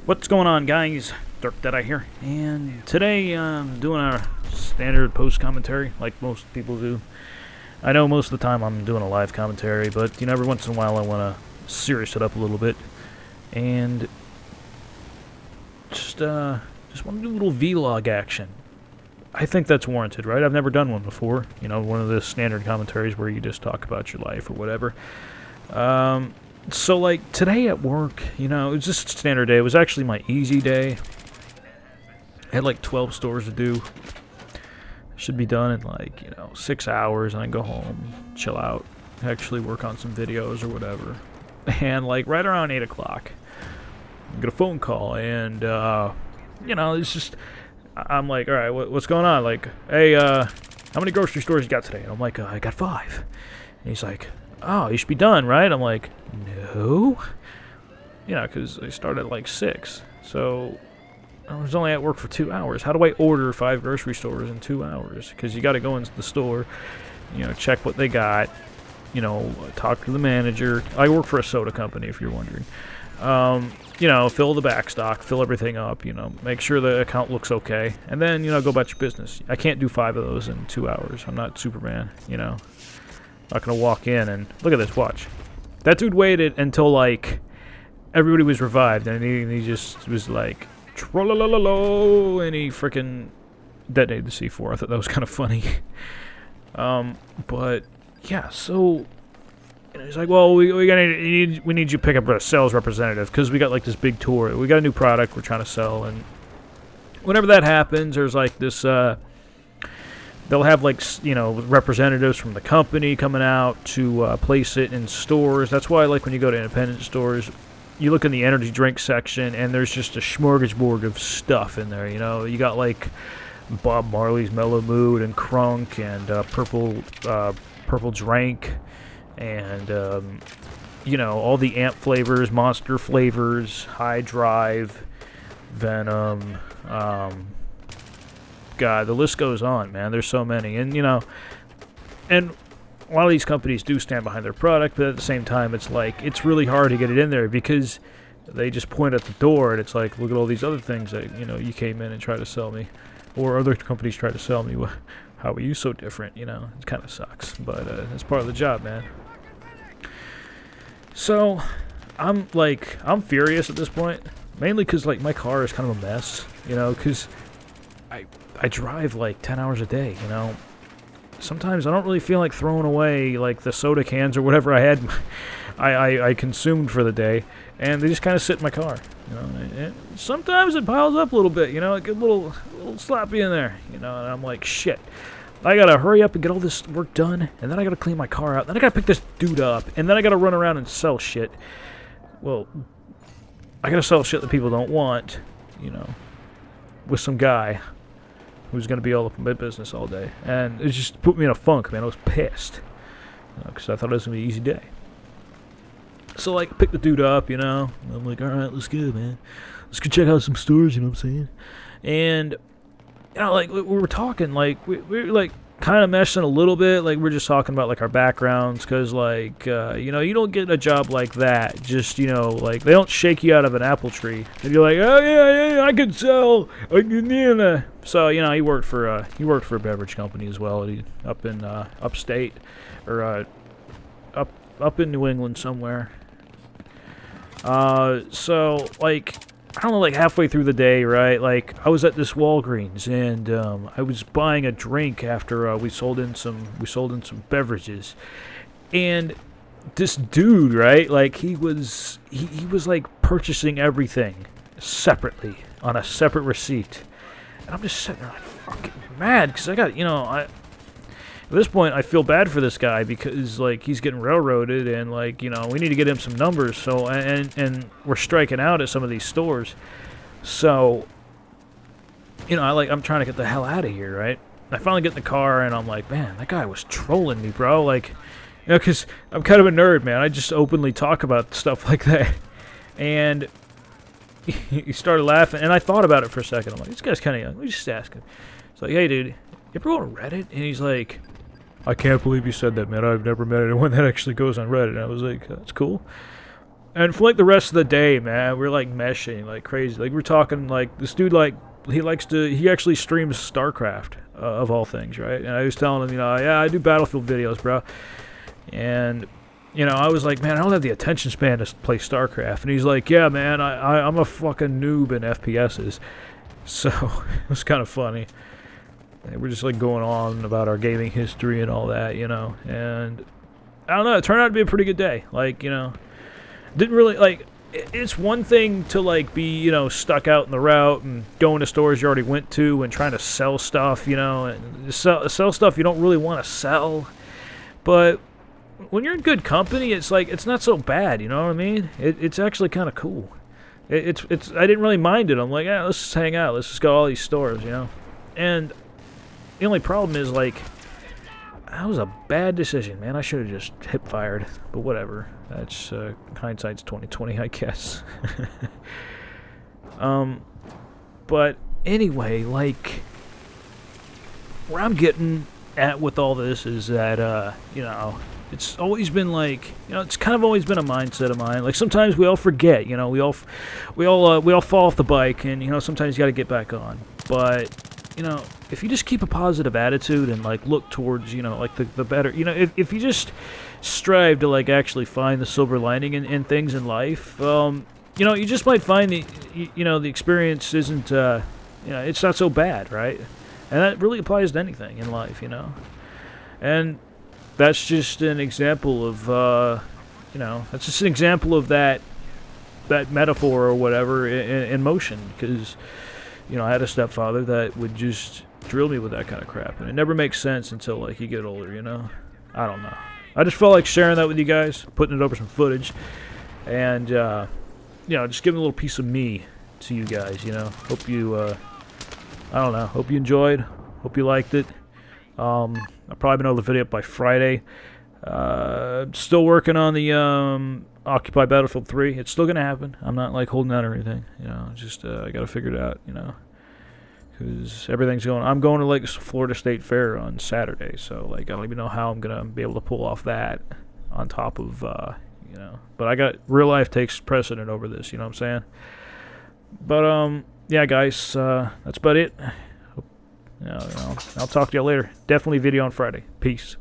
What's going on, guys? Dark Deadeye here, and today I'm doing our standard post commentary like most people do. I know most of the time I'm doing a live commentary, but every once in a while I want to serious it up a little bit, and just want to do a little vlog action. I think that's warranted, right? I've never done one before. One of the standard commentaries where you just talk about your life or whatever. So, like, today at work, it was just a standard day. It was actually my easy day. I had, like, 12 stores to do. Should be done in, like, 6 hours, and I go home, chill out, actually work on some videos or whatever. And, like, right around 8 o'clock, I get a phone call, and, it's just, I'm like, all right, what's going on? Like, hey, how many grocery stores you got today? And I'm like, I got 5. And he's like, oh, you should be done, right? I'm like, no. Because I started at like 6. So I was only at work for 2 hours. How do I order 5 grocery stores in 2 hours? Because you got to go into the store, check what they got, talk to the manager. I work for a soda company, if you're wondering. Fill the back stock, fill everything up, make sure the account looks okay. And then, go about your business. I can't do 5 of those in 2 hours. I'm not Superman, Not gonna walk in and look at this. Watch, that dude waited until like everybody was revived, and he just was like, trollolololo, and he freaking detonated the C4. I thought that was kind of funny. But yeah, so he's like, well, we need you to pick up a sales representative because we got like this big tour. We got a new product we're trying to sell, and whenever that happens, there's like this. They'll have, like, representatives from the company coming out to place it in stores. That's why, like, when you go to independent stores, you look in the energy drink section, and there's just a smorgasbord of stuff in there, You got, like, Bob Marley's Mellow Mood and Crunk and Purple Drank and, all the Amp flavors, Monster flavors, High Drive, Venom, God, the list goes on, man. There's so many. And, and a lot of these companies do stand behind their product, but at the same time, it's like, it's really hard to get it in there because they just point at the door, and it's like, look at all these other things that, you came in and tried to sell me. Or other companies try to sell me. How are you so different? It kind of sucks. But it's part of the job, man. So, I'm furious at this point. Mainly because, like, my car is kind of a mess, because I drive like 10 hours a day, Sometimes I don't really feel like throwing away like the soda cans or whatever I had, I consumed for the day, and they just kind of sit in my car, And sometimes it piles up a little bit, it gets a little sloppy in there, and I'm like, shit. I gotta hurry up and get all this work done, and then I gotta clean my car out, then I gotta pick this dude up, and then I gotta run around and sell shit. Well, I gotta sell shit that people don't want, with some guy who's going to be all up in my business all day. And it just put me in a funk, man. I was pissed. Because I thought it was going to be an easy day. So, like, pick the dude up, And I'm like, all right, let's go, man. Let's go check out some stores, you know what I'm saying? And, like, we were talking, like, we were, like, kind of meshing a little bit. Like, we're just talking about, like, our backgrounds. Because, like, you don't get a job like that. Just, like, they don't shake you out of an apple tree. And you're like, oh, yeah, I can sell. So, he worked for a beverage company as well. Up in upstate. Or up in New England somewhere. So, like, I don't know, like halfway through the day, right? Like, I was at this Walgreens, and I was buying a drink after we sold in some beverages, and this dude, right? Like, he was like purchasing everything separately on a separate receipt, and I'm just sitting there like fucking mad because I got at this point, I feel bad for this guy because, like, he's getting railroaded and, like, we need to get him some numbers. So, and we're striking out at some of these stores. So, I'm trying to get the hell out of here, right? I finally get in the car and I'm like, man, that guy was trolling me, bro. Like, because I'm kind of a nerd, man. I just openly talk about stuff like that. And he started laughing, and I thought about it for a second. I'm like, this guy's kind of young. Let me just ask him. It's like, hey, dude, you ever go on Reddit? And he's like, I can't believe you said that, man. I've never met anyone that actually goes on Reddit. And I was like, that's cool. And for like the rest of the day, man, we're like meshing like crazy. Like we're talking like this dude like he actually streams StarCraft of all things, right? And I was telling him, yeah, I do Battlefield videos, bro. And I was like, man, I don't have the attention span to play StarCraft. And he's like, yeah, man, I'm a fucking noob in FPSs. So it was kind of funny. And we're just like going on about our gaming history and all that, And I don't know, it turned out to be a pretty good day. Like, didn't really like. It's one thing to like be stuck out in the route and going to stores you already went to and trying to sell stuff, and sell stuff you don't really want to sell. But when you're in good company, it's like it's not so bad. You know what I mean? It's actually kind of cool. It's I didn't really mind it. I'm like, yeah, let's just hang out. Let's just go to all these stores, And the only problem is like, that was a bad decision, man. I should have just hip fired, but whatever. That's hindsight's 2020, I guess. But anyway, like, where I'm getting at with all this is that it's always been like, it's kind of always been a mindset of mine. Like sometimes we all forget, we all fall off the bike, and sometimes you got to get back on. But if you just keep a positive attitude and like look towards, like the better, if you just strive to like actually find the silver lining in things in life, you just might find the experience isn't, it's not so bad, right? And that really applies to anything in life, And that's just an example of, that's just an example of that metaphor or whatever in motion, because I had a stepfather that would just drill me with that kind of crap, and it never makes sense until like you get older, I don't know. I just felt like sharing that with you guys, putting it over some footage, and just giving a little piece of me to you guys. Hope you, I don't know. Hope you enjoyed. Hope you liked it. I'll probably have another video up by Friday. Still working on the Occupy Battlefield 3. It's still gonna happen. I'm not like holding out or anything. Just I gotta figure it out. Because everything's going. I'm going to like Florida State Fair on Saturday, so like I don't even know how I'm gonna be able to pull off that on top of But I got real life takes precedent over this. You know what I'm saying? But yeah, guys, that's about it. I'll talk to y'all later. Definitely video on Friday. Peace.